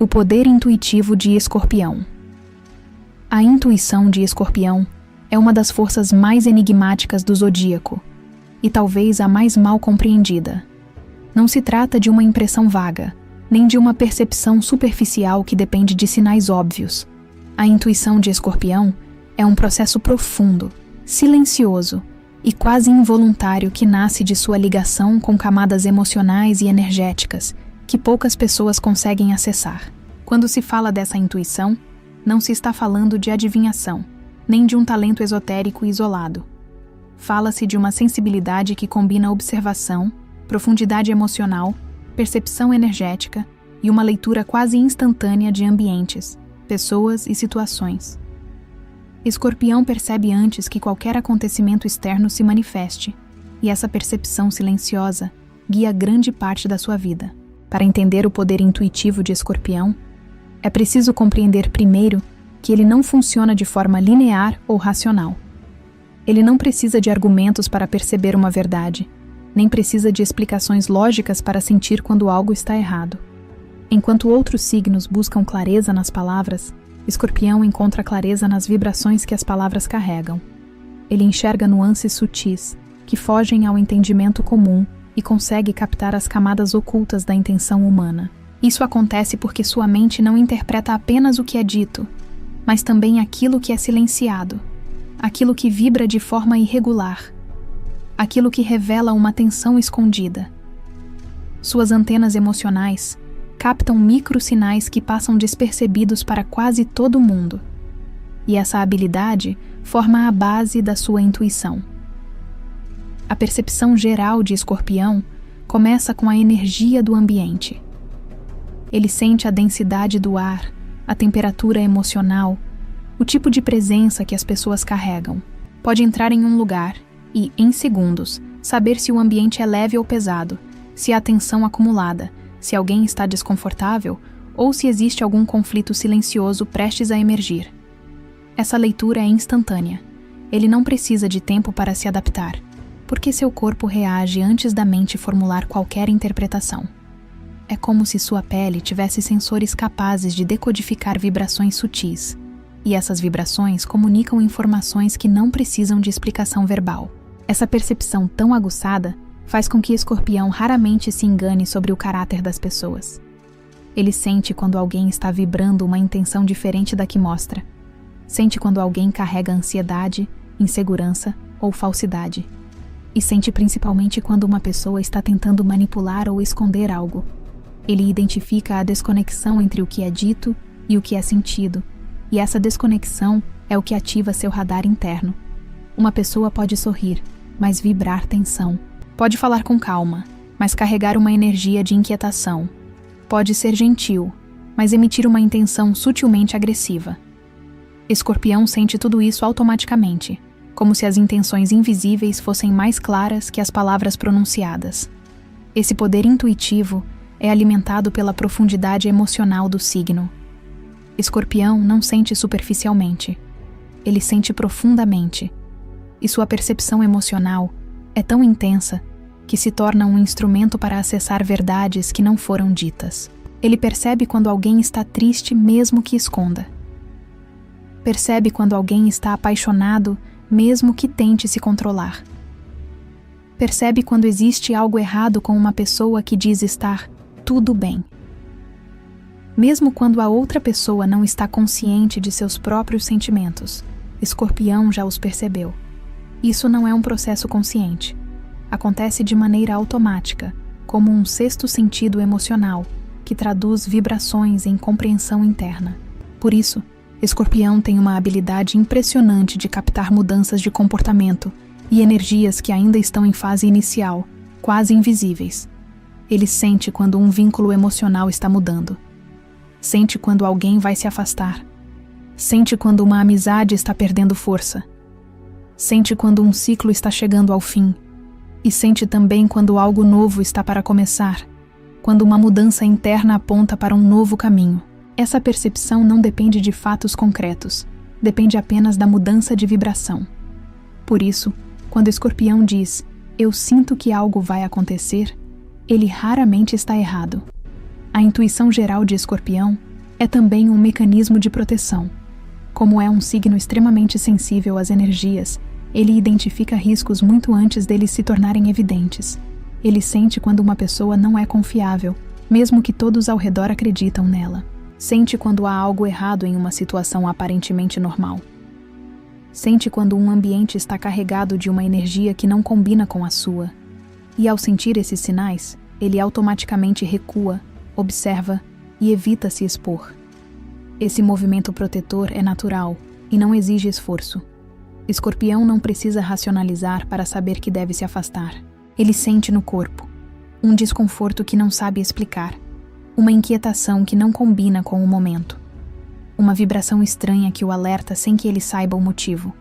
O poder intuitivo de Escorpião. A intuição de Escorpião é uma das forças mais enigmáticas do zodíaco, e talvez a mais mal compreendida. Não se trata de uma impressão vaga, nem de uma percepção superficial que depende de sinais óbvios. A intuição de Escorpião é um processo profundo, silencioso e quase involuntário que nasce de sua ligação com camadas emocionais e energéticas que poucas pessoas conseguem acessar. Quando se fala dessa intuição, não se está falando de adivinhação, nem de um talento esotérico isolado. Fala-se de uma sensibilidade que combina observação, profundidade emocional, percepção energética e uma leitura quase instantânea de ambientes, pessoas e situações. Escorpião percebe antes que qualquer acontecimento externo se manifeste, e essa percepção silenciosa guia grande parte da sua vida. Para entender o poder intuitivo de Escorpião, é preciso compreender primeiro que ele não funciona de forma linear ou racional. Ele não precisa de argumentos para perceber uma verdade, nem precisa de explicações lógicas para sentir quando algo está errado. Enquanto outros signos buscam clareza nas palavras, Escorpião encontra clareza nas vibrações que as palavras carregam. Ele enxerga nuances sutis, que fogem ao entendimento comum e consegue captar as camadas ocultas da intenção humana. Isso acontece porque sua mente não interpreta apenas o que é dito, mas também aquilo que é silenciado, aquilo que vibra de forma irregular, aquilo que revela uma tensão escondida. Suas antenas emocionais captam microsinais que passam despercebidos para quase todo mundo, e essa habilidade forma a base da sua intuição. A percepção geral de Escorpião começa com a energia do ambiente. Ele sente a densidade do ar, a temperatura emocional, o tipo de presença que as pessoas carregam. Pode entrar em um lugar e, em segundos, saber se o ambiente é leve ou pesado, se há tensão acumulada, se alguém está desconfortável ou se existe algum conflito silencioso prestes a emergir. Essa leitura é instantânea. Ele não precisa de tempo para se adaptar, porque seu corpo reage antes da mente formular qualquer interpretação. É como se sua pele tivesse sensores capazes de decodificar vibrações sutis, e essas vibrações comunicam informações que não precisam de explicação verbal. Essa percepção tão aguçada faz com que Escorpião raramente se engane sobre o caráter das pessoas. Ele sente quando alguém está vibrando uma intenção diferente da que mostra. Sente quando alguém carrega ansiedade, insegurança ou falsidade. E sente principalmente quando uma pessoa está tentando manipular ou esconder algo. Ele identifica a desconexão entre o que é dito e o que é sentido, e essa desconexão é o que ativa seu radar interno. Uma pessoa pode sorrir, mas vibrar tensão. Pode falar com calma, mas carregar uma energia de inquietação. Pode ser gentil, mas emitir uma intenção sutilmente agressiva. Escorpião sente tudo isso automaticamente, como se as intenções invisíveis fossem mais claras que as palavras pronunciadas. Esse poder intuitivo é alimentado pela profundidade emocional do signo. Escorpião não sente superficialmente. Ele sente profundamente. E sua percepção emocional é tão intensa que se torna um instrumento para acessar verdades que não foram ditas. Ele percebe quando alguém está triste mesmo que esconda. Percebe quando alguém está apaixonado mesmo que tente se controlar. Percebe quando existe algo errado com uma pessoa que diz estar tudo bem. Mesmo quando a outra pessoa não está consciente de seus próprios sentimentos, Escorpião já os percebeu. Isso não é um processo consciente. Acontece de maneira automática, como um sexto sentido emocional, que traduz vibrações em compreensão interna. Por isso, Escorpião tem uma habilidade impressionante de captar mudanças de comportamento e energias que ainda estão em fase inicial, quase invisíveis. Ele sente quando um vínculo emocional está mudando. Sente quando alguém vai se afastar. Sente quando uma amizade está perdendo força. Sente quando um ciclo está chegando ao fim. E sente também quando algo novo está para começar, quando uma mudança interna aponta para um novo caminho. Essa percepção não depende de fatos concretos, depende apenas da mudança de vibração. Por isso, quando Escorpião diz, "Eu sinto que algo vai acontecer", ele raramente está errado. A intuição geral de Escorpião É também um mecanismo de proteção. Como é um signo extremamente sensível às energias, ele identifica riscos muito antes deles se tornarem evidentes. Ele sente quando uma pessoa não é confiável, mesmo que todos ao redor acreditam nela. Sente quando há algo errado em uma situação aparentemente normal. Sente quando um ambiente está carregado de uma energia que não combina com a sua. E ao sentir esses sinais, ele automaticamente recua, observa e evita se expor. Esse movimento protetor é natural e não exige esforço. Escorpião não precisa racionalizar para saber que deve se afastar. Ele sente no corpo um desconforto que não sabe explicar, uma inquietação que não combina com o momento, uma vibração estranha que o alerta sem que ele saiba o motivo.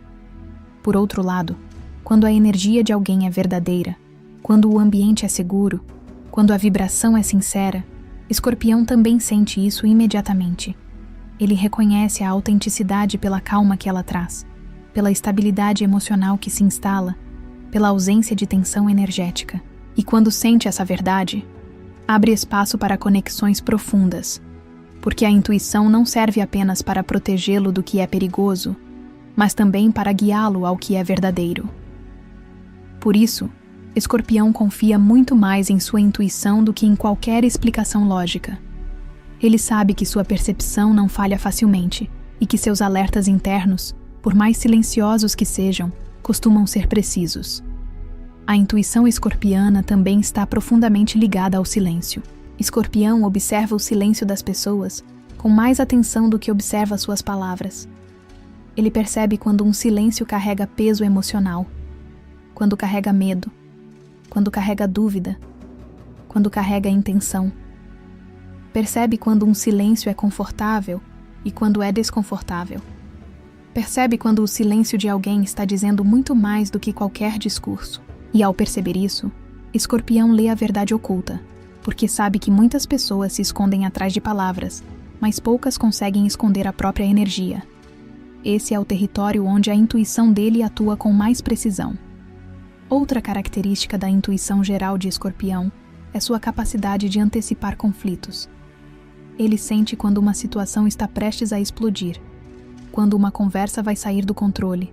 Por outro lado, quando a energia de alguém é verdadeira, quando o ambiente é seguro, quando a vibração é sincera, Escorpião também sente isso imediatamente. Ele reconhece a autenticidade pela calma que ela traz, pela estabilidade emocional que se instala, pela ausência de tensão energética. E quando sente essa verdade, abre espaço para conexões profundas, porque a intuição não serve apenas para protegê-lo do que é perigoso, mas também para guiá-lo ao que é verdadeiro. Por isso, Escorpião confia muito mais em sua intuição do que em qualquer explicação lógica. Ele sabe que sua percepção não falha facilmente e que seus alertas internos, por mais silenciosos que sejam, costumam ser precisos. A intuição escorpiana também está profundamente ligada ao silêncio. Escorpião observa o silêncio das pessoas com mais atenção do que observa suas palavras. Ele percebe quando um silêncio carrega peso emocional, quando carrega medo, quando carrega dúvida, quando carrega intenção. Percebe quando um silêncio é confortável e quando é desconfortável. Percebe quando o silêncio de alguém está dizendo muito mais do que qualquer discurso. E ao perceber isso, Escorpião lê a verdade oculta, porque sabe que muitas pessoas se escondem atrás de palavras, mas poucas conseguem esconder a própria energia. Esse é o território onde a intuição dele atua com mais precisão. Outra característica da intuição geral de Escorpião é sua capacidade de antecipar conflitos. Ele sente quando uma situação está prestes a explodir, quando uma conversa vai sair do controle,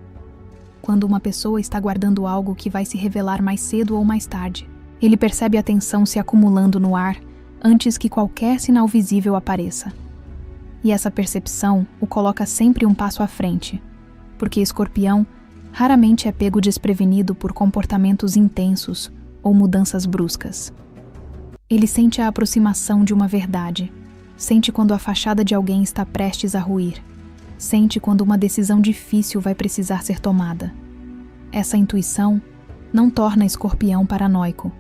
quando uma pessoa está guardando algo que vai se revelar mais cedo ou mais tarde. Ele percebe a tensão se acumulando no ar antes que qualquer sinal visível apareça. E essa percepção o coloca sempre um passo à frente, porque Escorpião raramente é pego desprevenido por comportamentos intensos ou mudanças bruscas. Ele sente a aproximação de uma verdade, sente quando a fachada de alguém está prestes a ruir, sente quando uma decisão difícil vai precisar ser tomada. Essa intuição não torna Escorpião paranoico,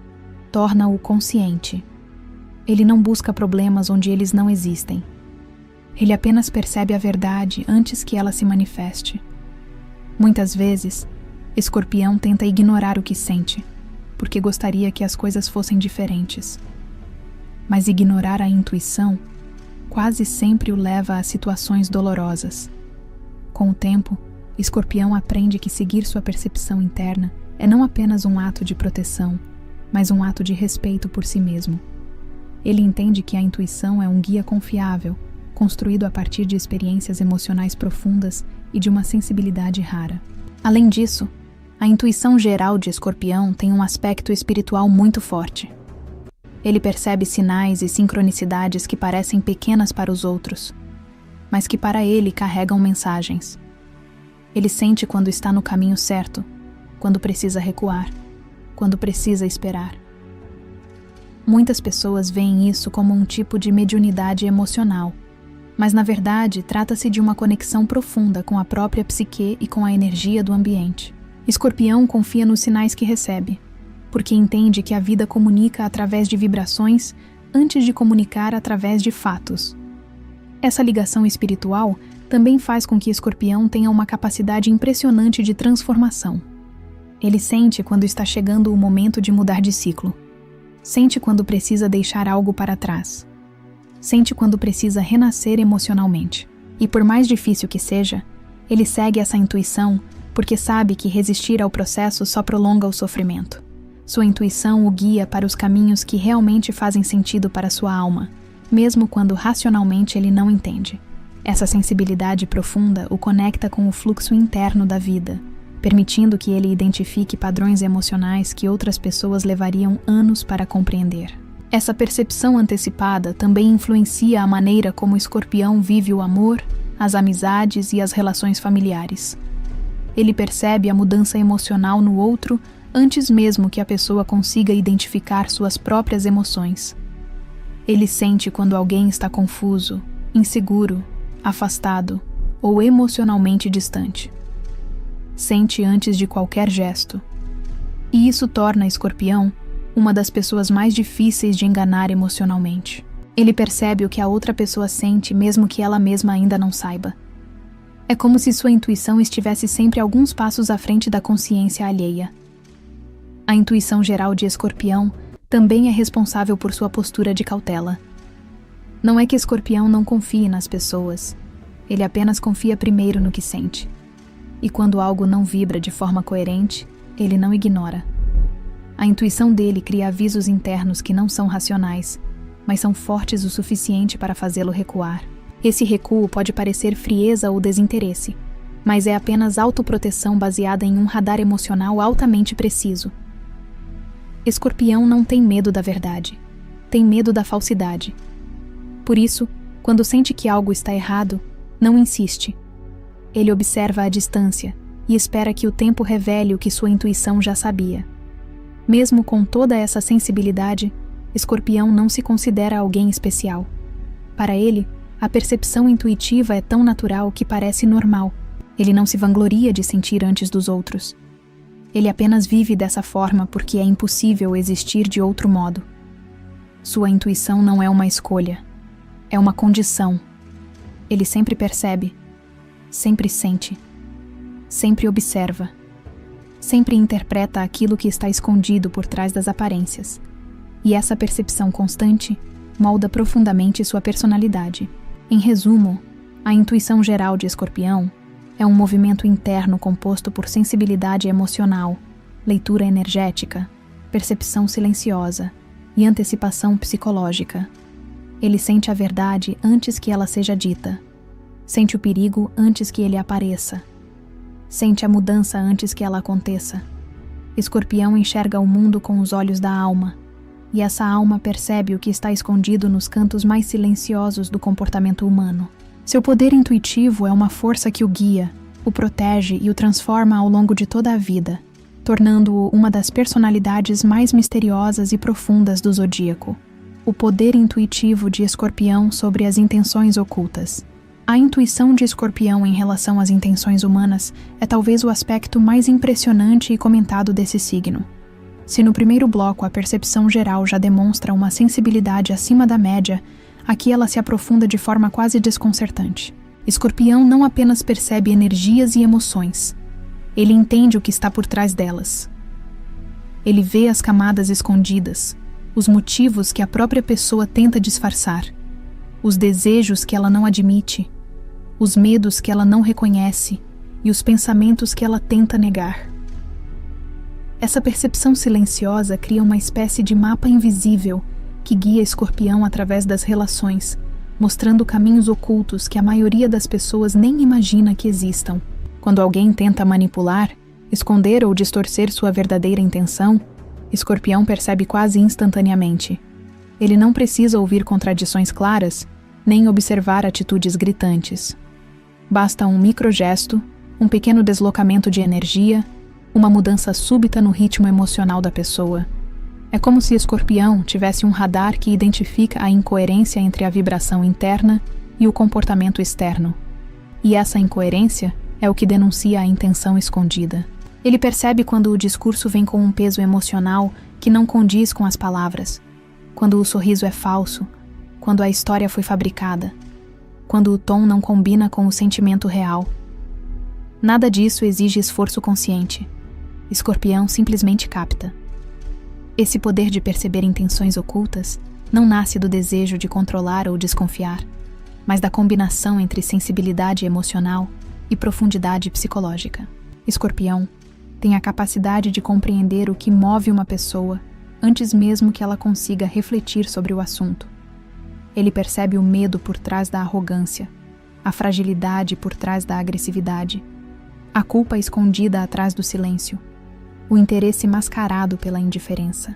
torna-o consciente. Ele não busca problemas onde eles não existem. Ele apenas percebe a verdade antes que ela se manifeste. Muitas vezes, Escorpião tenta ignorar o que sente, porque gostaria que as coisas fossem diferentes. Mas ignorar a intuição quase sempre o leva a situações dolorosas. Com o tempo, Escorpião aprende que seguir sua percepção interna é não apenas um ato de proteção, mas um ato de respeito por si mesmo. Ele entende que a intuição é um guia confiável, construído a partir de experiências emocionais profundas e de uma sensibilidade rara. Além disso, a intuição geral de Escorpião tem um aspecto espiritual muito forte. Ele percebe sinais e sincronicidades que parecem pequenas para os outros, mas que para ele carregam mensagens. Ele sente quando está no caminho certo, quando precisa recuar, quando precisa esperar. Muitas pessoas veem isso como um tipo de mediunidade emocional, mas na verdade trata-se de uma conexão profunda com a própria psique e com a energia do ambiente. Escorpião confia nos sinais que recebe, porque entende que a vida comunica através de vibrações antes de comunicar através de fatos. Essa ligação espiritual também faz com que Escorpião tenha uma capacidade impressionante de transformação. Ele sente quando está chegando o momento de mudar de ciclo. Sente quando precisa deixar algo para trás. Sente quando precisa renascer emocionalmente. E por mais difícil que seja, ele segue essa intuição porque sabe que resistir ao processo só prolonga o sofrimento. Sua intuição o guia para os caminhos que realmente fazem sentido para sua alma, mesmo quando racionalmente ele não entende. Essa sensibilidade profunda o conecta com o fluxo interno da vida, permitindo que ele identifique padrões emocionais que outras pessoas levariam anos para compreender. Essa percepção antecipada também influencia a maneira como o Escorpião vive o amor, as amizades e as relações familiares. Ele percebe a mudança emocional no outro antes mesmo que a pessoa consiga identificar suas próprias emoções. Ele sente quando alguém está confuso, inseguro, afastado ou emocionalmente distante. Sente antes de qualquer gesto. E isso torna Escorpião uma das pessoas mais difíceis de enganar emocionalmente. Ele percebe o que a outra pessoa sente mesmo que ela mesma ainda não saiba. É como se sua intuição estivesse sempre alguns passos à frente da consciência alheia. A intuição geral de Escorpião também é responsável por sua postura de cautela. Não é que Escorpião não confie nas pessoas, ele apenas confia primeiro no que sente. E quando algo não vibra de forma coerente, ele não ignora. A intuição dele cria avisos internos que não são racionais, mas são fortes o suficiente para fazê-lo recuar. Esse recuo pode parecer frieza ou desinteresse, mas é apenas autoproteção baseada em um radar emocional altamente preciso. Escorpião não tem medo da verdade, tem medo da falsidade. Por isso, quando sente que algo está errado, não insiste. Ele observa à distância e espera que o tempo revele o que sua intuição já sabia. Mesmo com toda essa sensibilidade, Escorpião não se considera alguém especial. Para ele, a percepção intuitiva é tão natural que parece normal. Ele não se vangloria de sentir antes dos outros. Ele apenas vive dessa forma porque é impossível existir de outro modo. Sua intuição não é uma escolha, é uma condição. Ele sempre percebe, sempre sente, sempre observa, sempre interpreta aquilo que está escondido por trás das aparências. E essa percepção constante molda profundamente sua personalidade. Em resumo, a intuição geral de Escorpião é um movimento interno composto por sensibilidade emocional, leitura energética, percepção silenciosa e antecipação psicológica. Ele sente a verdade antes que ela seja dita, sente o perigo antes que ele apareça, sente a mudança antes que ela aconteça. Escorpião enxerga o mundo com os olhos da alma, e essa alma percebe o que está escondido nos cantos mais silenciosos do comportamento humano. Seu poder intuitivo é uma força que o guia, o protege e o transforma ao longo de toda a vida, tornando-o uma das personalidades mais misteriosas e profundas do zodíaco. O poder intuitivo de Escorpião sobre as intenções ocultas. A intuição de Escorpião em relação às intenções humanas é talvez o aspecto mais impressionante e comentado desse signo. Se no primeiro bloco a percepção geral já demonstra uma sensibilidade acima da média, aqui ela se aprofunda de forma quase desconcertante. Escorpião não apenas percebe energias e emoções, ele entende o que está por trás delas. Ele vê as camadas escondidas, os motivos que a própria pessoa tenta disfarçar, os desejos que ela não admite, os medos que ela não reconhece e os pensamentos que ela tenta negar. Essa percepção silenciosa cria uma espécie de mapa invisível que guia Escorpião através das relações, mostrando caminhos ocultos que a maioria das pessoas nem imagina que existam. Quando alguém tenta manipular, esconder ou distorcer sua verdadeira intenção, Escorpião percebe quase instantaneamente. Ele não precisa ouvir contradições claras, nem observar atitudes gritantes. Basta um microgesto, um pequeno deslocamento de energia, uma mudança súbita no ritmo emocional da pessoa. É como se Escorpião tivesse um radar que identifica a incoerência entre a vibração interna e o comportamento externo. E essa incoerência é o que denuncia a intenção escondida. Ele percebe quando o discurso vem com um peso emocional que não condiz com as palavras, quando o sorriso é falso, quando a história foi fabricada, quando o tom não combina com o sentimento real. Nada disso exige esforço consciente. Escorpião simplesmente capta. Esse poder de perceber intenções ocultas não nasce do desejo de controlar ou desconfiar, mas da combinação entre sensibilidade emocional e profundidade psicológica. Escorpião tem a capacidade de compreender o que move uma pessoa antes mesmo que ela consiga refletir sobre o assunto. Ele percebe o medo por trás da arrogância, a fragilidade por trás da agressividade, a culpa escondida atrás do silêncio, o interesse mascarado pela indiferença.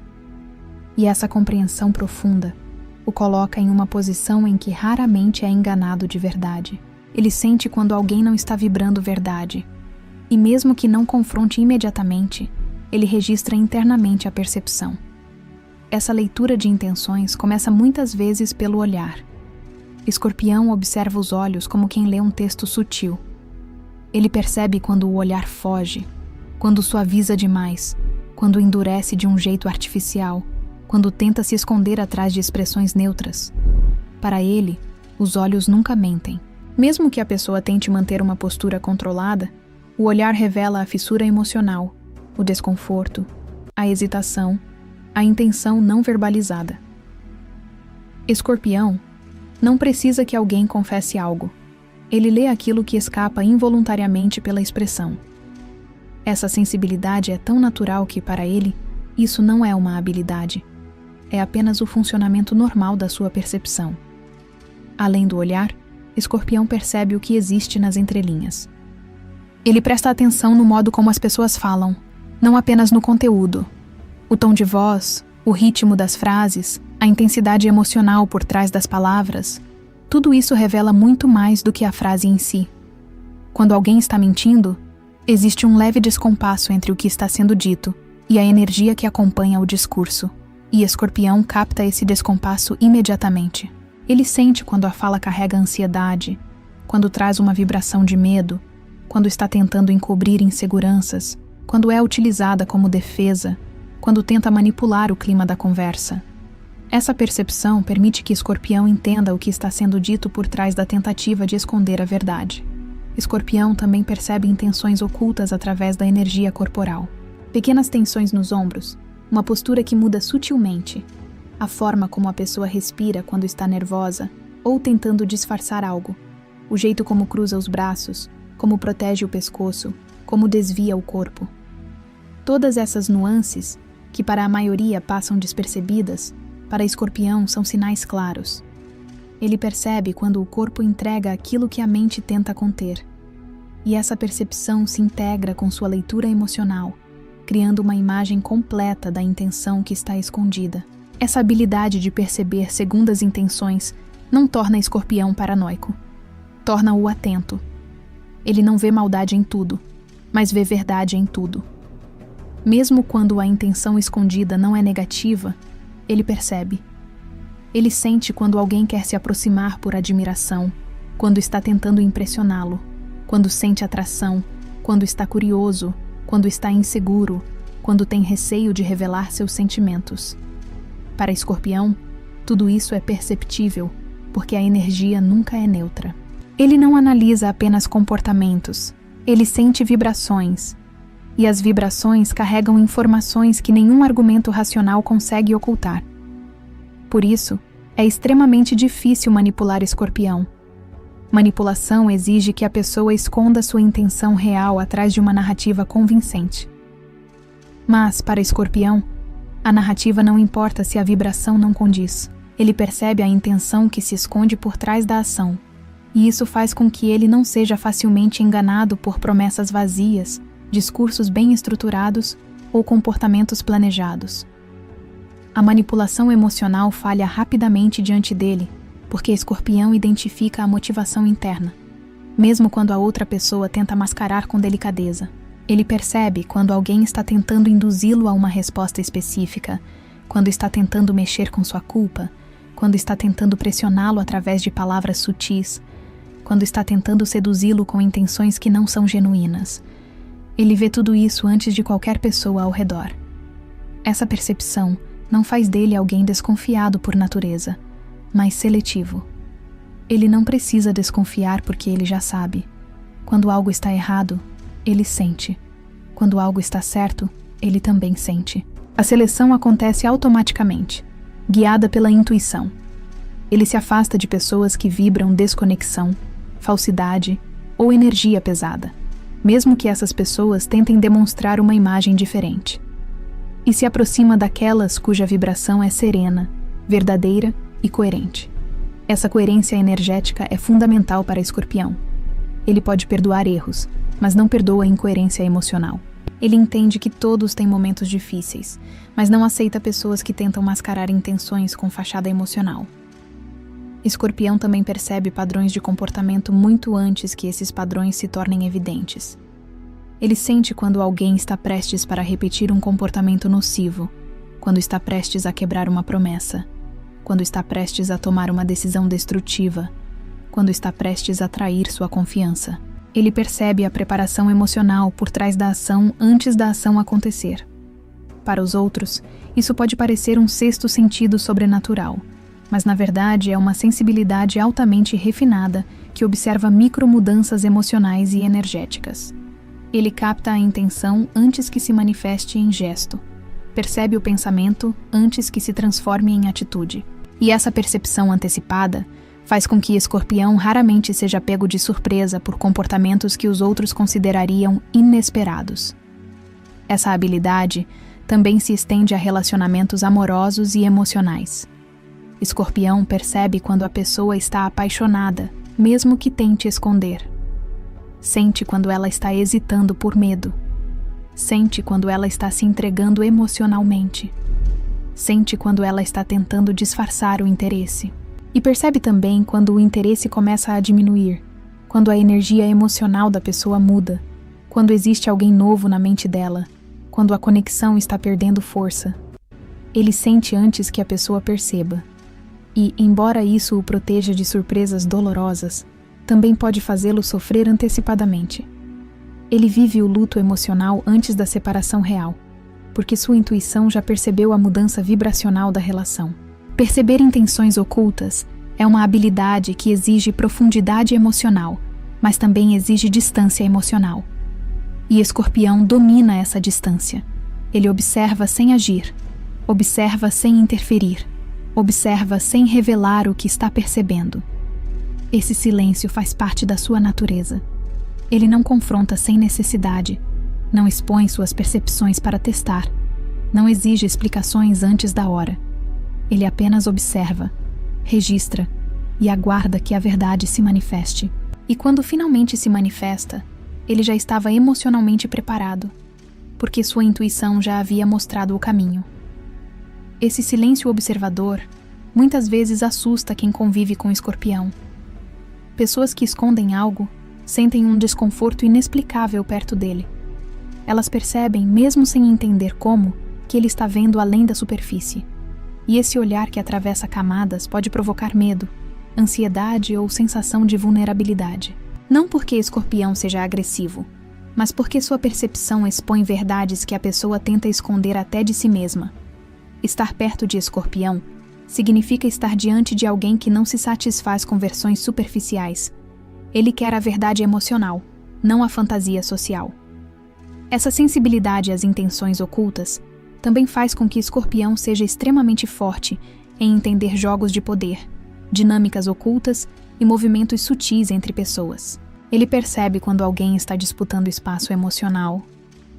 E essa compreensão profunda o coloca em uma posição em que raramente é enganado de verdade. Ele sente quando alguém não está vibrando verdade, e mesmo que não confronte imediatamente, ele registra internamente a percepção. Essa leitura de intenções começa muitas vezes pelo olhar. Escorpião observa os olhos como quem lê um texto sutil. Ele percebe quando o olhar foge, quando suaviza demais, quando endurece de um jeito artificial, quando tenta se esconder atrás de expressões neutras. Para ele, os olhos nunca mentem. Mesmo que a pessoa tente manter uma postura controlada, o olhar revela a fissura emocional, o desconforto, a hesitação, a intenção não verbalizada. Escorpião não precisa que alguém confesse algo. Ele lê aquilo que escapa involuntariamente pela expressão. Essa sensibilidade é tão natural que, para ele, isso não é uma habilidade. É apenas o funcionamento normal da sua percepção. Além do olhar, Escorpião percebe o que existe nas entrelinhas. Ele presta atenção no modo como as pessoas falam, não apenas no conteúdo. O tom de voz, o ritmo das frases, a intensidade emocional por trás das palavras, tudo isso revela muito mais do que a frase em si. Quando alguém está mentindo, existe um leve descompasso entre o que está sendo dito e a energia que acompanha o discurso, e Escorpião capta esse descompasso imediatamente. Ele sente quando a fala carrega ansiedade, quando traz uma vibração de medo, quando está tentando encobrir inseguranças, quando é utilizada como defesa, quando tenta manipular o clima da conversa. Essa percepção permite que Escorpião entenda o que está sendo dito por trás da tentativa de esconder a verdade. Escorpião também percebe intenções ocultas através da energia corporal. Pequenas tensões nos ombros, uma postura que muda sutilmente, a forma como a pessoa respira quando está nervosa ou tentando disfarçar algo, o jeito como cruza os braços, como protege o pescoço, como desvia o corpo. Todas essas nuances, que para a maioria passam despercebidas, para Escorpião são sinais claros. Ele percebe quando o corpo entrega aquilo que a mente tenta conter. E essa percepção se integra com sua leitura emocional, criando uma imagem completa da intenção que está escondida. Essa habilidade de perceber segundas intenções não torna Escorpião paranoico. Torna-o atento. Ele não vê maldade em tudo, mas vê verdade em tudo. Mesmo quando a intenção escondida não é negativa, ele percebe. Ele sente quando alguém quer se aproximar por admiração, quando está tentando impressioná-lo, quando sente atração, quando está curioso, quando está inseguro, quando tem receio de revelar seus sentimentos. Para Escorpião, tudo isso é perceptível, porque a energia nunca é neutra. Ele não analisa apenas comportamentos, ele sente vibrações. E as vibrações carregam informações que nenhum argumento racional consegue ocultar. Por isso, é extremamente difícil manipular Escorpião. Manipulação exige que a pessoa esconda sua intenção real atrás de uma narrativa convincente. Mas, para Escorpião, a narrativa não importa se a vibração não condiz. Ele percebe a intenção que se esconde por trás da ação, e isso faz com que ele não seja facilmente enganado por promessas vazias, discursos bem estruturados ou comportamentos planejados. A manipulação emocional falha rapidamente diante dele, porque Escorpião identifica a motivação interna, mesmo quando a outra pessoa tenta mascarar com delicadeza. Ele percebe quando alguém está tentando induzi-lo a uma resposta específica, quando está tentando mexer com sua culpa, quando está tentando pressioná-lo através de palavras sutis, quando está tentando seduzi-lo com intenções que não são genuínas. Ele vê tudo isso antes de qualquer pessoa ao redor. Essa percepção não faz dele alguém desconfiado por natureza, mas seletivo. Ele não precisa desconfiar porque ele já sabe. Quando algo está errado, ele sente. Quando algo está certo, ele também sente. A seleção acontece automaticamente, guiada pela intuição. Ele se afasta de pessoas que vibram desconexão, falsidade ou energia pesada, mesmo que essas pessoas tentem demonstrar uma imagem diferente. E se aproxima daquelas cuja vibração é serena, verdadeira e coerente. Essa coerência energética é fundamental para Escorpião. Ele pode perdoar erros, mas não perdoa a incoerência emocional. Ele entende que todos têm momentos difíceis, mas não aceita pessoas que tentam mascarar intenções com fachada emocional. Escorpião também percebe padrões de comportamento muito antes que esses padrões se tornem evidentes. Ele sente quando alguém está prestes para repetir um comportamento nocivo, quando está prestes a quebrar uma promessa, quando está prestes a tomar uma decisão destrutiva, quando está prestes a trair sua confiança. Ele percebe a preparação emocional por trás da ação antes da ação acontecer. Para os outros, isso pode parecer um sexto sentido sobrenatural, mas na verdade é uma sensibilidade altamente refinada que observa micromudanças emocionais e energéticas. Ele capta a intenção antes que se manifeste em gesto, percebe o pensamento antes que se transforme em atitude. E essa percepção antecipada faz com que Escorpião raramente seja pego de surpresa por comportamentos que os outros considerariam inesperados. Essa habilidade também se estende a relacionamentos amorosos e emocionais. Escorpião percebe quando a pessoa está apaixonada, mesmo que tente esconder. Sente quando ela está hesitando por medo. Sente quando ela está se entregando emocionalmente. Sente quando ela está tentando disfarçar o interesse. E percebe também quando o interesse começa a diminuir, quando a energia emocional da pessoa muda, quando existe alguém novo na mente dela, quando a conexão está perdendo força. Ele sente antes que a pessoa perceba. E, embora isso o proteja de surpresas dolorosas, também pode fazê-lo sofrer antecipadamente. Ele vive o luto emocional antes da separação real, porque sua intuição já percebeu a mudança vibracional da relação. Perceber intenções ocultas é uma habilidade que exige profundidade emocional, mas também exige distância emocional. E Escorpião domina essa distância. Ele observa sem agir, observa sem interferir, observa sem revelar o que está percebendo. Esse silêncio faz parte da sua natureza. Ele não confronta sem necessidade, não expõe suas percepções para testar, não exige explicações antes da hora. Ele apenas observa, registra e aguarda que a verdade se manifeste. E quando finalmente se manifesta, ele já estava emocionalmente preparado, porque sua intuição já havia mostrado o caminho. Esse silêncio observador muitas vezes assusta quem convive com Escorpião. Pessoas que escondem algo sentem um desconforto inexplicável perto dele. Elas percebem, mesmo sem entender como, que ele está vendo além da superfície. E esse olhar que atravessa camadas pode provocar medo, ansiedade ou sensação de vulnerabilidade. Não porque Escorpião seja agressivo, mas porque sua percepção expõe verdades que a pessoa tenta esconder até de si mesma. Estar perto de Escorpião significa estar diante de alguém que não se satisfaz com versões superficiais. Ele quer a verdade emocional, não a fantasia social. Essa sensibilidade às intenções ocultas também faz com que Escorpião seja extremamente forte em entender jogos de poder, dinâmicas ocultas e movimentos sutis entre pessoas. Ele percebe quando alguém está disputando espaço emocional,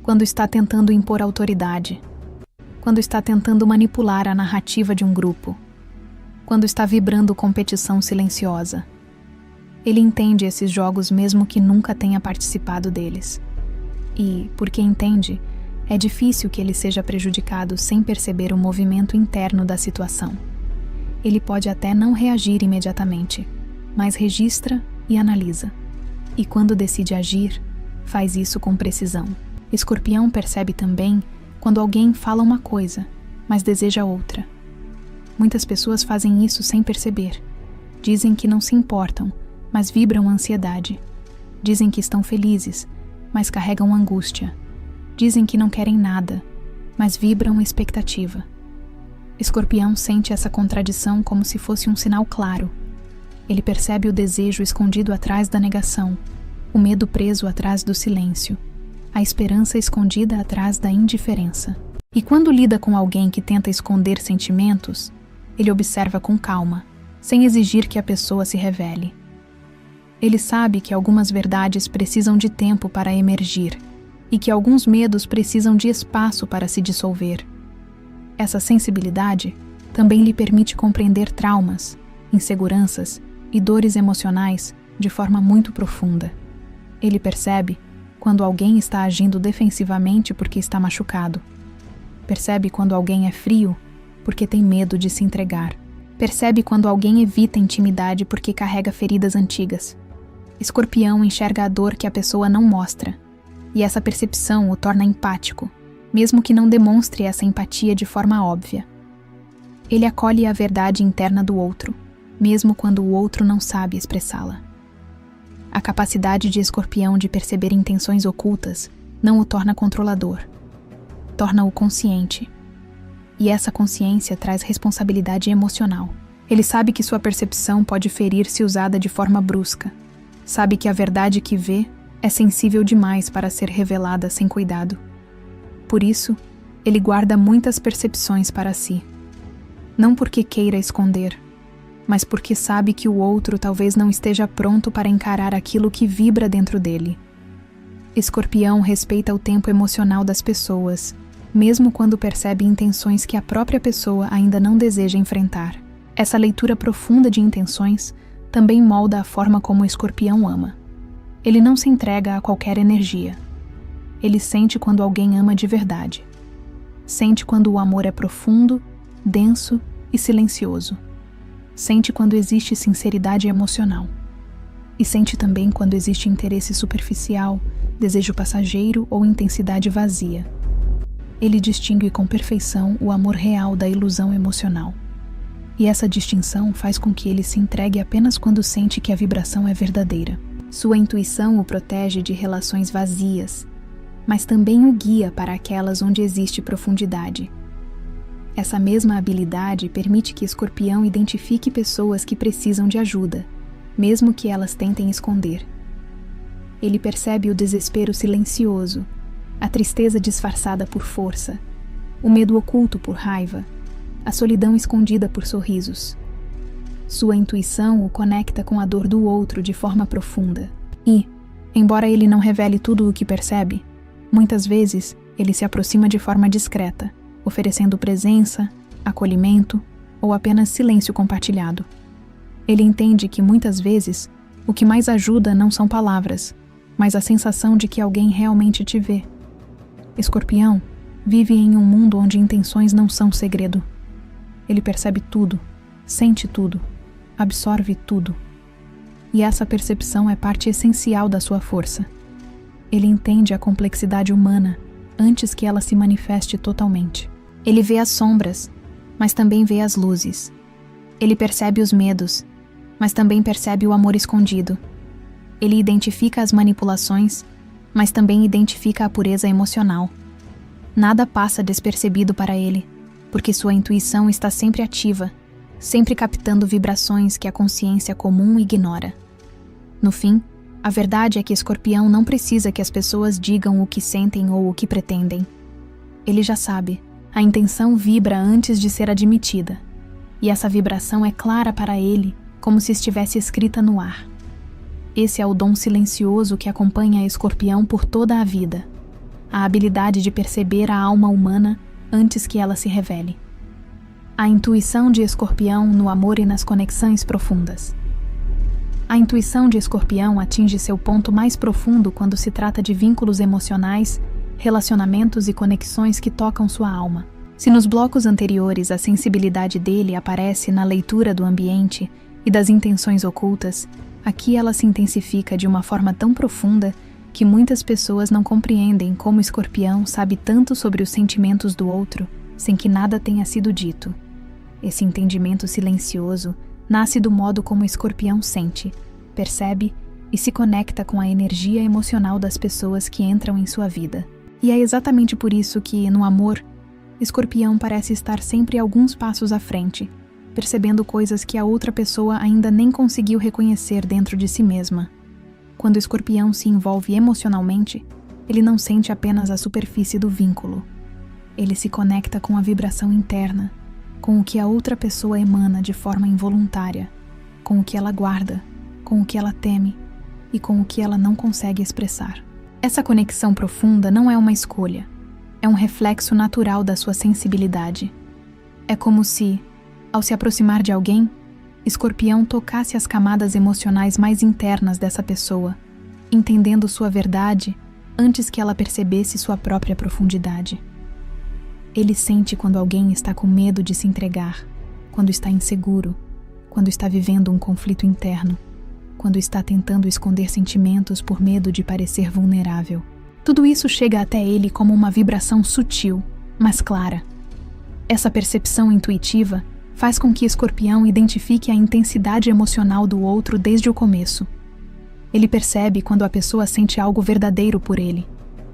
quando está tentando impor autoridade, quando está tentando manipular a narrativa de um grupo, quando está vibrando competição silenciosa. Ele entende esses jogos mesmo que nunca tenha participado deles. E, porque entende, é difícil que ele seja prejudicado sem perceber o movimento interno da situação. Ele pode até não reagir imediatamente, mas registra e analisa. E quando decide agir, faz isso com precisão. Escorpião percebe também quando alguém fala uma coisa, mas deseja outra. Muitas pessoas fazem isso sem perceber. Dizem que não se importam, mas vibram ansiedade. Dizem que estão felizes, mas carregam angústia. Dizem que não querem nada, mas vibram expectativa. Escorpião sente essa contradição como se fosse um sinal claro. Ele percebe o desejo escondido atrás da negação, o medo preso atrás do silêncio, a esperança escondida atrás da indiferença. E quando lida com alguém que tenta esconder sentimentos, ele observa com calma, sem exigir que a pessoa se revele. Ele sabe que algumas verdades precisam de tempo para emergir e que alguns medos precisam de espaço para se dissolver. Essa sensibilidade também lhe permite compreender traumas, inseguranças e dores emocionais de forma muito profunda. Ele percebe quando alguém está agindo defensivamente porque está machucado. Percebe quando alguém é frio porque tem medo de se entregar. Percebe quando alguém evita intimidade porque carrega feridas antigas. Escorpião enxerga a dor que a pessoa não mostra, e essa percepção o torna empático, mesmo que não demonstre essa empatia de forma óbvia. Ele acolhe a verdade interna do outro, mesmo quando o outro não sabe expressá-la. A capacidade de Escorpião de perceber intenções ocultas não o torna controlador, torna-o consciente. E essa consciência traz responsabilidade emocional. Ele sabe que sua percepção pode ferir se usada de forma brusca. Sabe que a verdade que vê é sensível demais para ser revelada sem cuidado. Por isso, ele guarda muitas percepções para si. Não porque queira esconder, mas porque sabe que o outro talvez não esteja pronto para encarar aquilo que vibra dentro dele. Escorpião respeita o tempo emocional das pessoas, mesmo quando percebe intenções que a própria pessoa ainda não deseja enfrentar. Essa leitura profunda de intenções também molda a forma como o Escorpião ama. Ele não se entrega a qualquer energia. Ele sente quando alguém ama de verdade. Sente quando o amor é profundo, denso e silencioso. Sente quando existe sinceridade emocional. E sente também quando existe interesse superficial, desejo passageiro ou intensidade vazia. Ele distingue com perfeição o amor real da ilusão emocional. E essa distinção faz com que ele se entregue apenas quando sente que a vibração é verdadeira. Sua intuição o protege de relações vazias, mas também o guia para aquelas onde existe profundidade. Essa mesma habilidade permite que Escorpião identifique pessoas que precisam de ajuda, mesmo que elas tentem esconder. Ele percebe o desespero silencioso, a tristeza disfarçada por força, o medo oculto por raiva, a solidão escondida por sorrisos. Sua intuição o conecta com a dor do outro de forma profunda. E, embora ele não revele tudo o que percebe, muitas vezes ele se aproxima de forma discreta, oferecendo presença, acolhimento ou apenas silêncio compartilhado. Ele entende que muitas vezes o que mais ajuda não são palavras, mas a sensação de que alguém realmente te vê. Escorpião vive em um mundo onde intenções não são segredo. Ele percebe tudo, sente tudo, absorve tudo. E essa percepção é parte essencial da sua força. Ele entende a complexidade humana antes que ela se manifeste totalmente. Ele vê as sombras, mas também vê as luzes. Ele percebe os medos, mas também percebe o amor escondido. Ele identifica as manipulações, mas também identifica a pureza emocional. Nada passa despercebido para ele, porque sua intuição está sempre ativa, sempre captando vibrações que a consciência comum ignora. No fim, a verdade é que Escorpião não precisa que as pessoas digam o que sentem ou o que pretendem. Ele já sabe, a intenção vibra antes de ser admitida, e essa vibração é clara para ele, como se estivesse escrita no ar. Esse é o dom silencioso que acompanha Escorpião por toda a vida, a habilidade de perceber a alma humana antes que ela se revele. A intuição de Escorpião no amor e nas conexões profundas. A intuição de Escorpião atinge seu ponto mais profundo quando se trata de vínculos emocionais, relacionamentos e conexões que tocam sua alma. Se nos blocos anteriores a sensibilidade dele aparece na leitura do ambiente e das intenções ocultas, aqui ela se intensifica de uma forma tão profunda que muitas pessoas não compreendem como Escorpião sabe tanto sobre os sentimentos do outro sem que nada tenha sido dito. Esse entendimento silencioso nasce do modo como Escorpião sente, percebe e se conecta com a energia emocional das pessoas que entram em sua vida. E é exatamente por isso que, no amor, Escorpião parece estar sempre alguns passos à frente, percebendo coisas que a outra pessoa ainda nem conseguiu reconhecer dentro de si mesma. Quando Escorpião se envolve emocionalmente, ele não sente apenas a superfície do vínculo. Ele se conecta com a vibração interna, com o que a outra pessoa emana de forma involuntária, com o que ela guarda, com o que ela teme e com o que ela não consegue expressar. Essa conexão profunda não é uma escolha, é um reflexo natural da sua sensibilidade. É como se, ao se aproximar de alguém, Escorpião tocasse as camadas emocionais mais internas dessa pessoa, entendendo sua verdade antes que ela percebesse sua própria profundidade. Ele sente quando alguém está com medo de se entregar, quando está inseguro, quando está vivendo um conflito interno, quando está tentando esconder sentimentos por medo de parecer vulnerável. Tudo isso chega até ele como uma vibração sutil, mas clara. Essa percepção intuitiva faz com que Escorpião identifique a intensidade emocional do outro desde o começo. Ele percebe quando a pessoa sente algo verdadeiro por ele,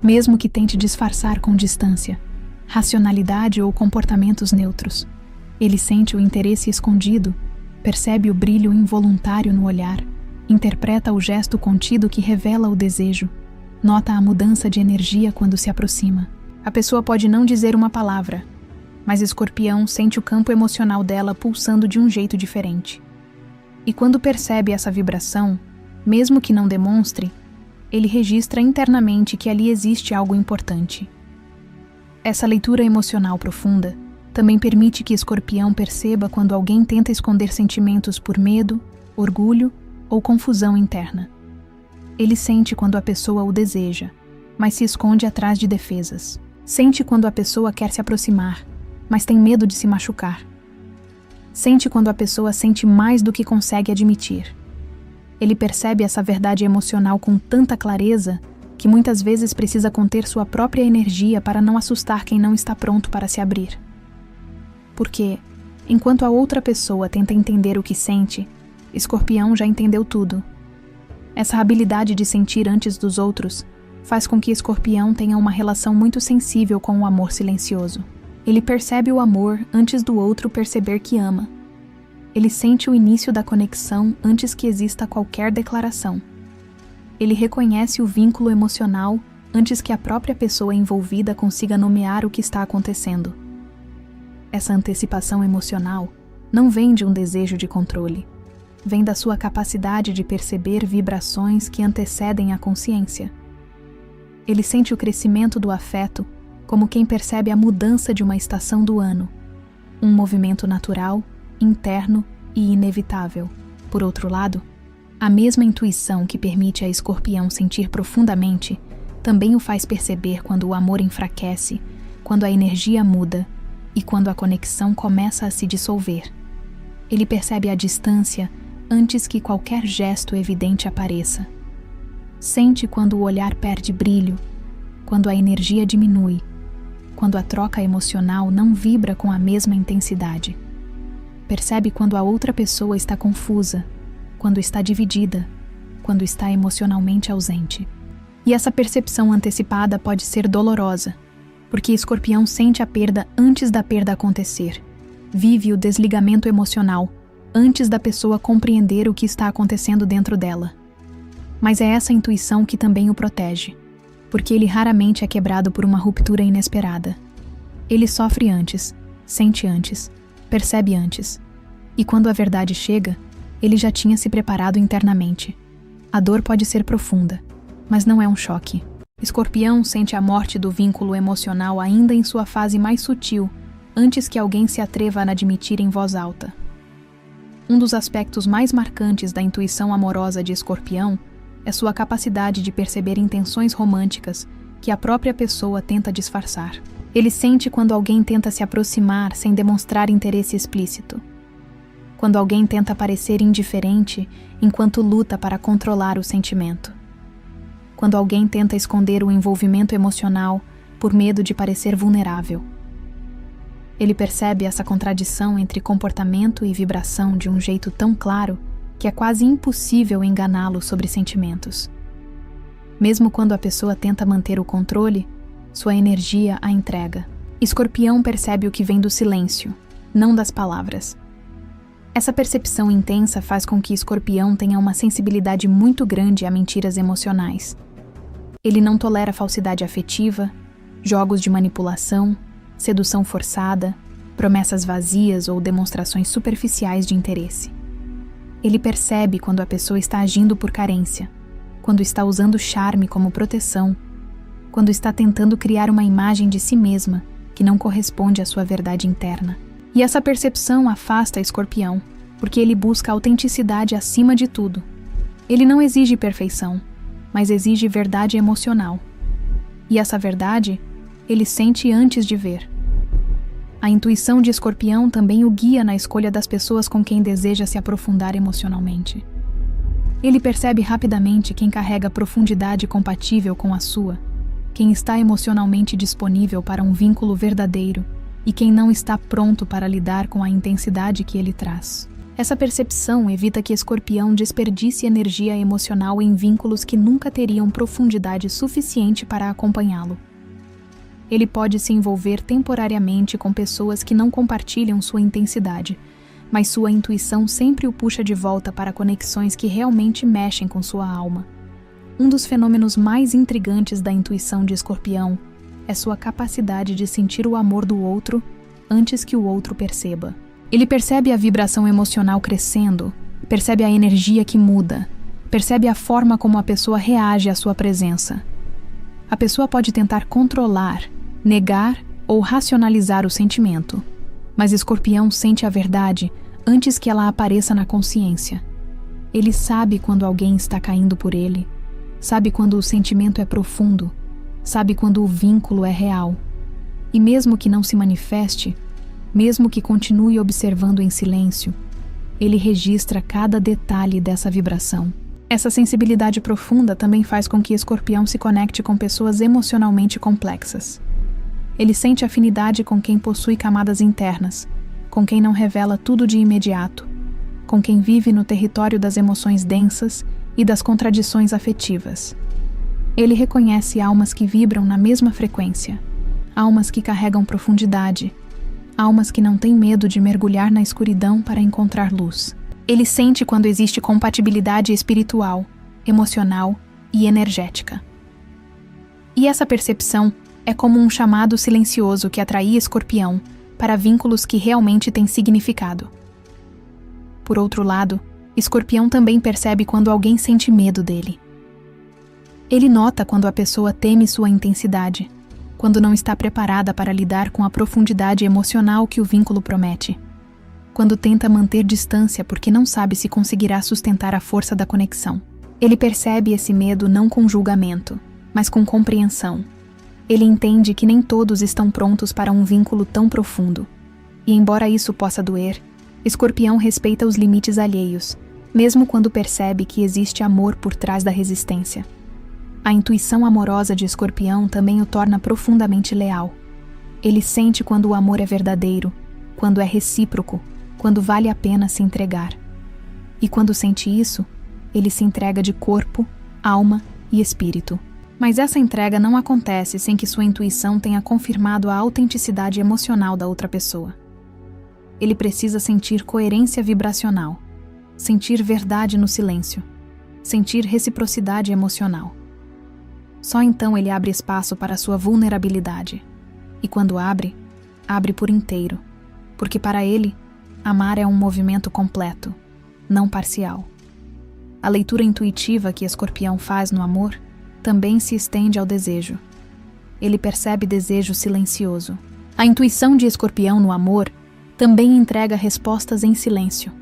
mesmo que tente disfarçar com distância, racionalidade ou comportamentos neutros. Ele sente o interesse escondido, percebe o brilho involuntário no olhar, interpreta o gesto contido que revela o desejo, nota a mudança de energia quando se aproxima. A pessoa pode não dizer uma palavra, mas Escorpião sente o campo emocional dela pulsando de um jeito diferente. E quando percebe essa vibração, mesmo que não demonstre, ele registra internamente que ali existe algo importante. Essa leitura emocional profunda também permite que Escorpião perceba quando alguém tenta esconder sentimentos por medo, orgulho ou confusão interna. Ele sente quando a pessoa o deseja, mas se esconde atrás de defesas. Sente quando a pessoa quer se aproximar, mas tem medo de se machucar. Sente quando a pessoa sente mais do que consegue admitir. Ele percebe essa verdade emocional com tanta clareza que muitas vezes precisa conter sua própria energia para não assustar quem não está pronto para se abrir. Porque, enquanto a outra pessoa tenta entender o que sente, Escorpião já entendeu tudo. Essa habilidade de sentir antes dos outros faz com que Escorpião tenha uma relação muito sensível com o amor silencioso. Ele percebe o amor antes do outro perceber que ama. Ele sente o início da conexão antes que exista qualquer declaração. Ele reconhece o vínculo emocional antes que a própria pessoa envolvida consiga nomear o que está acontecendo. Essa antecipação emocional não vem de um desejo de controle. Vem da sua capacidade de perceber vibrações que antecedem a consciência. Ele sente o crescimento do afeto como quem percebe a mudança de uma estação do ano, um movimento natural, interno e inevitável. Por outro lado, a mesma intuição que permite a Escorpião sentir profundamente também o faz perceber quando o amor enfraquece, quando a energia muda e quando a conexão começa a se dissolver. Ele percebe a distância antes que qualquer gesto evidente apareça. Sente quando o olhar perde brilho, quando a energia diminui, quando a troca emocional não vibra com a mesma intensidade. Percebe quando a outra pessoa está confusa, quando está dividida, quando está emocionalmente ausente. E essa percepção antecipada pode ser dolorosa, porque Escorpião sente a perda antes da perda acontecer. Vive o desligamento emocional antes da pessoa compreender o que está acontecendo dentro dela. Mas é essa intuição que também o protege, porque ele raramente é quebrado por uma ruptura inesperada. Ele sofre antes, sente antes, percebe antes. E quando a verdade chega, ele já tinha se preparado internamente. A dor pode ser profunda, mas não é um choque. Escorpião sente a morte do vínculo emocional ainda em sua fase mais sutil, antes que alguém se atreva a admitir em voz alta. Um dos aspectos mais marcantes da intuição amorosa de Escorpião é sua capacidade de perceber intenções românticas que a própria pessoa tenta disfarçar. Ele sente quando alguém tenta se aproximar sem demonstrar interesse explícito. Quando alguém tenta parecer indiferente enquanto luta para controlar o sentimento. Quando alguém tenta esconder o envolvimento emocional por medo de parecer vulnerável. Ele percebe essa contradição entre comportamento e vibração de um jeito tão claro que é quase impossível enganá-lo sobre sentimentos. Mesmo quando a pessoa tenta manter o controle, sua energia a entrega. Escorpião percebe o que vem do silêncio, não das palavras. Essa percepção intensa faz com que Escorpião tenha uma sensibilidade muito grande a mentiras emocionais. Ele não tolera falsidade afetiva, jogos de manipulação, sedução forçada, promessas vazias ou demonstrações superficiais de interesse. Ele percebe quando a pessoa está agindo por carência, quando está usando charme como proteção, quando está tentando criar uma imagem de si mesma que não corresponde à sua verdade interna. E essa percepção afasta Escorpião, porque ele busca autenticidade acima de tudo. Ele não exige perfeição, mas exige verdade emocional. E essa verdade, ele sente antes de ver. A intuição de Escorpião também o guia na escolha das pessoas com quem deseja se aprofundar emocionalmente. Ele percebe rapidamente quem carrega profundidade compatível com a sua, quem está emocionalmente disponível para um vínculo verdadeiro e quem não está pronto para lidar com a intensidade que ele traz. Essa percepção evita que Escorpião desperdice energia emocional em vínculos que nunca teriam profundidade suficiente para acompanhá-lo. Ele pode se envolver temporariamente com pessoas que não compartilham sua intensidade, mas sua intuição sempre o puxa de volta para conexões que realmente mexem com sua alma. Um dos fenômenos mais intrigantes da intuição de Escorpião é sua capacidade de sentir o amor do outro antes que o outro perceba. Ele percebe a vibração emocional crescendo, percebe a energia que muda, percebe a forma como a pessoa reage à sua presença. A pessoa pode tentar controlar, negar ou racionalizar o sentimento, mas Escorpião sente a verdade antes que ela apareça na consciência. Ele sabe quando alguém está caindo por ele, sabe quando o sentimento é profundo, sabe quando o vínculo é real. E mesmo que não se manifeste, mesmo que continue observando em silêncio, ele registra cada detalhe dessa vibração. Essa sensibilidade profunda também faz com que Escorpião se conecte com pessoas emocionalmente complexas. Ele sente afinidade com quem possui camadas internas, com quem não revela tudo de imediato, com quem vive no território das emoções densas e das contradições afetivas. Ele reconhece almas que vibram na mesma frequência, almas que carregam profundidade, almas que não têm medo de mergulhar na escuridão para encontrar luz. Ele sente quando existe compatibilidade espiritual, emocional e energética. E essa percepção é como um chamado silencioso que atrai Escorpião para vínculos que realmente têm significado. Por outro lado, Escorpião também percebe quando alguém sente medo dele. Ele nota quando a pessoa teme sua intensidade, quando não está preparada para lidar com a profundidade emocional que o vínculo promete, quando tenta manter distância porque não sabe se conseguirá sustentar a força da conexão. Ele percebe esse medo não com julgamento, mas com compreensão. Ele entende que nem todos estão prontos para um vínculo tão profundo. E embora isso possa doer, Escorpião respeita os limites alheios, mesmo quando percebe que existe amor por trás da resistência. A intuição amorosa de Escorpião também o torna profundamente leal. Ele sente quando o amor é verdadeiro, quando é recíproco, quando vale a pena se entregar. E quando sente isso, ele se entrega de corpo, alma e espírito. Mas essa entrega não acontece sem que sua intuição tenha confirmado a autenticidade emocional da outra pessoa. Ele precisa sentir coerência vibracional, sentir verdade no silêncio, sentir reciprocidade emocional. Só então ele abre espaço para sua vulnerabilidade. E quando abre, abre por inteiro, porque para ele, amar é um movimento completo, não parcial. A leitura intuitiva que Escorpião faz no amor também se estende ao desejo. Ele percebe desejo silencioso. A intuição de Escorpião no amor também entrega respostas em silêncio.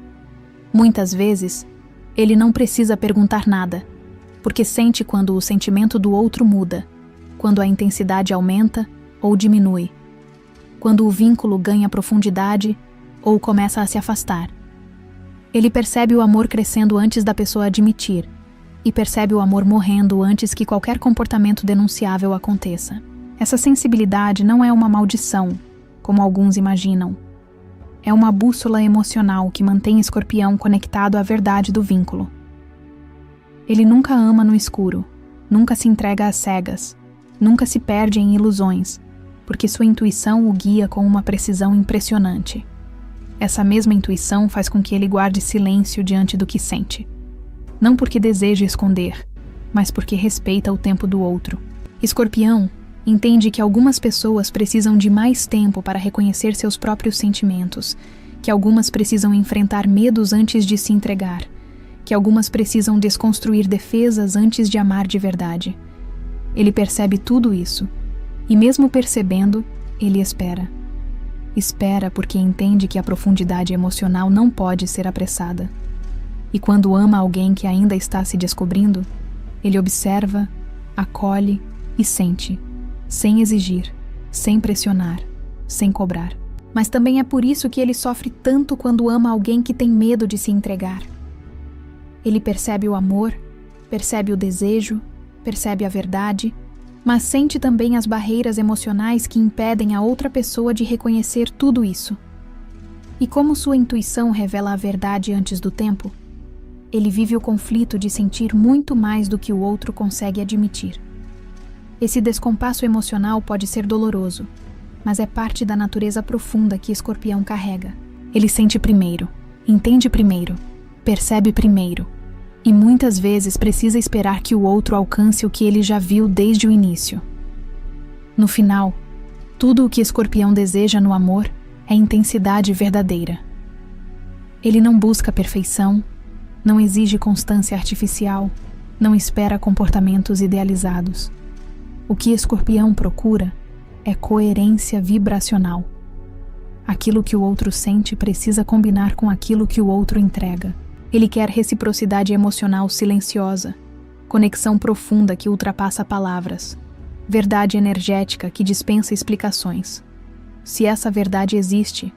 Muitas vezes, ele não precisa perguntar nada, porque sente quando o sentimento do outro muda, quando a intensidade aumenta ou diminui, quando o vínculo ganha profundidade ou começa a se afastar. Ele percebe o amor crescendo antes da pessoa admitir, e percebe o amor morrendo antes que qualquer comportamento denunciável aconteça. Essa sensibilidade não é uma maldição, como alguns imaginam. É uma bússola emocional que mantém Escorpião conectado à verdade do vínculo. Ele nunca ama no escuro, nunca se entrega às cegas, nunca se perde em ilusões, porque sua intuição o guia com uma precisão impressionante. Essa mesma intuição faz com que ele guarde silêncio diante do que sente. Não porque deseja esconder, mas porque respeita o tempo do outro. Escorpião entende que algumas pessoas precisam de mais tempo para reconhecer seus próprios sentimentos, que algumas precisam enfrentar medos antes de se entregar, que algumas precisam desconstruir defesas antes de amar de verdade. Ele percebe tudo isso, e mesmo percebendo, ele espera. Espera porque entende que a profundidade emocional não pode ser apressada. E quando ama alguém que ainda está se descobrindo, ele observa, acolhe e sente, sem exigir, sem pressionar, sem cobrar. Mas também é por isso que ele sofre tanto quando ama alguém que tem medo de se entregar. Ele percebe o amor, percebe o desejo, percebe a verdade, mas sente também as barreiras emocionais que impedem a outra pessoa de reconhecer tudo isso. E como sua intuição revela a verdade antes do tempo, ele vive o conflito de sentir muito mais do que o outro consegue admitir. Esse descompasso emocional pode ser doloroso, mas é parte da natureza profunda que Escorpião carrega. Ele sente primeiro, entende primeiro, percebe primeiro, e muitas vezes precisa esperar que o outro alcance o que ele já viu desde o início. No final, tudo o que Escorpião deseja no amor é intensidade verdadeira. Ele não busca perfeição, não exige constância artificial, não espera comportamentos idealizados. O que Escorpião procura é coerência vibracional. Aquilo que o outro sente precisa combinar com aquilo que o outro entrega. Ele quer reciprocidade emocional silenciosa, conexão profunda que ultrapassa palavras, verdade energética que dispensa explicações. Se essa verdade existe,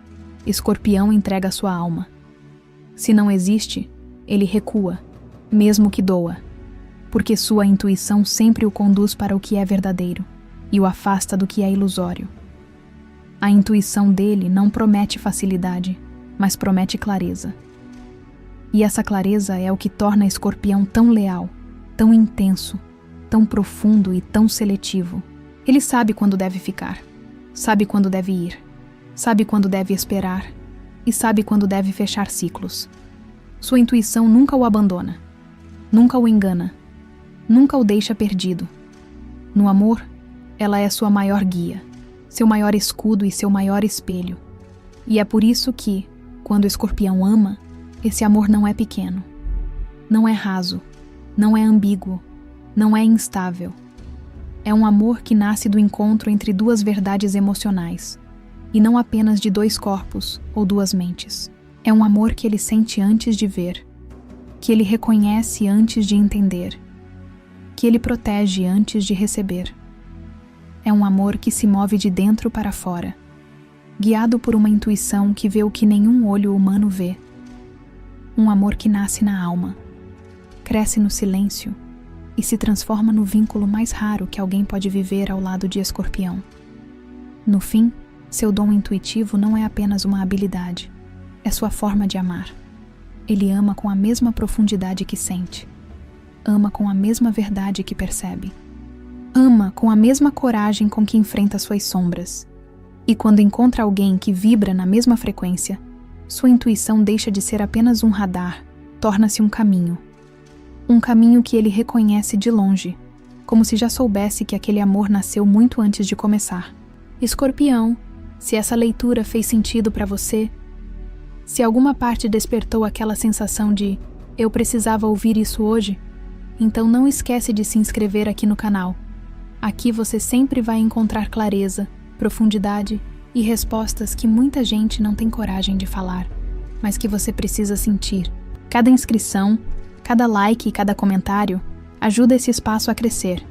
Escorpião entrega sua alma. Se não existe, ele recua, mesmo que doa, porque sua intuição sempre o conduz para o que é verdadeiro e o afasta do que é ilusório. A intuição dele não promete facilidade, mas promete clareza. E essa clareza é o que torna Escorpião tão leal, tão intenso, tão profundo e tão seletivo. Ele sabe quando deve ficar, sabe quando deve ir, sabe quando deve esperar e sabe quando deve fechar ciclos. Sua intuição nunca o abandona, nunca o engana, nunca o deixa perdido. No amor, ela é sua maior guia, seu maior escudo e seu maior espelho. E é por isso que, quando Escorpião ama, esse amor não é pequeno, não é raso, não é ambíguo, não é instável. É um amor que nasce do encontro entre duas verdades emocionais, e não apenas de dois corpos ou duas mentes. É um amor que ele sente antes de ver, que ele reconhece antes de entender, que ele protege antes de receber. É um amor que se move de dentro para fora, guiado por uma intuição que vê o que nenhum olho humano vê. Um amor que nasce na alma, cresce no silêncio e se transforma no vínculo mais raro que alguém pode viver ao lado de Escorpião. No fim, seu dom intuitivo não é apenas uma habilidade, é sua forma de amar. Ele ama com a mesma profundidade que sente, ama com a mesma verdade que percebe, ama com a mesma coragem com que enfrenta suas sombras. E quando encontra alguém que vibra na mesma frequência, sua intuição deixa de ser apenas um radar, torna-se um caminho. Um caminho que ele reconhece de longe, como se já soubesse que aquele amor nasceu muito antes de começar. Escorpião, se essa leitura fez sentido para você, se alguma parte despertou aquela sensação de "eu precisava ouvir isso hoje", então não esquece de se inscrever aqui no canal. Aqui você sempre vai encontrar clareza, profundidade e respostas que muita gente não tem coragem de falar, mas que você precisa sentir. Cada inscrição, cada like e cada comentário ajuda esse espaço a crescer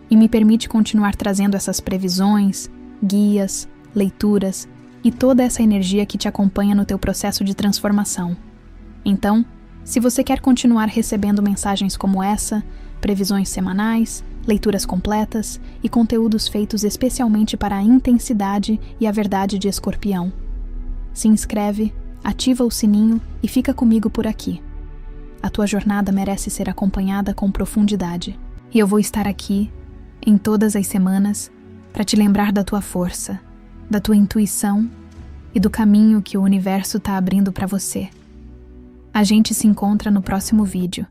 e me permite continuar trazendo essas previsões, guias, leituras e toda essa energia que te acompanha no teu processo de transformação. Então, se você quer continuar recebendo mensagens como essa, previsões semanais, leituras completas e conteúdos feitos especialmente para a intensidade e a verdade de Escorpião, se inscreve, ativa o sininho e fica comigo por aqui. A tua jornada merece ser acompanhada com profundidade. E eu vou estar aqui, em todas as semanas, para te lembrar da tua força, da tua intuição e do caminho que o universo está abrindo para você. A gente se encontra no próximo vídeo.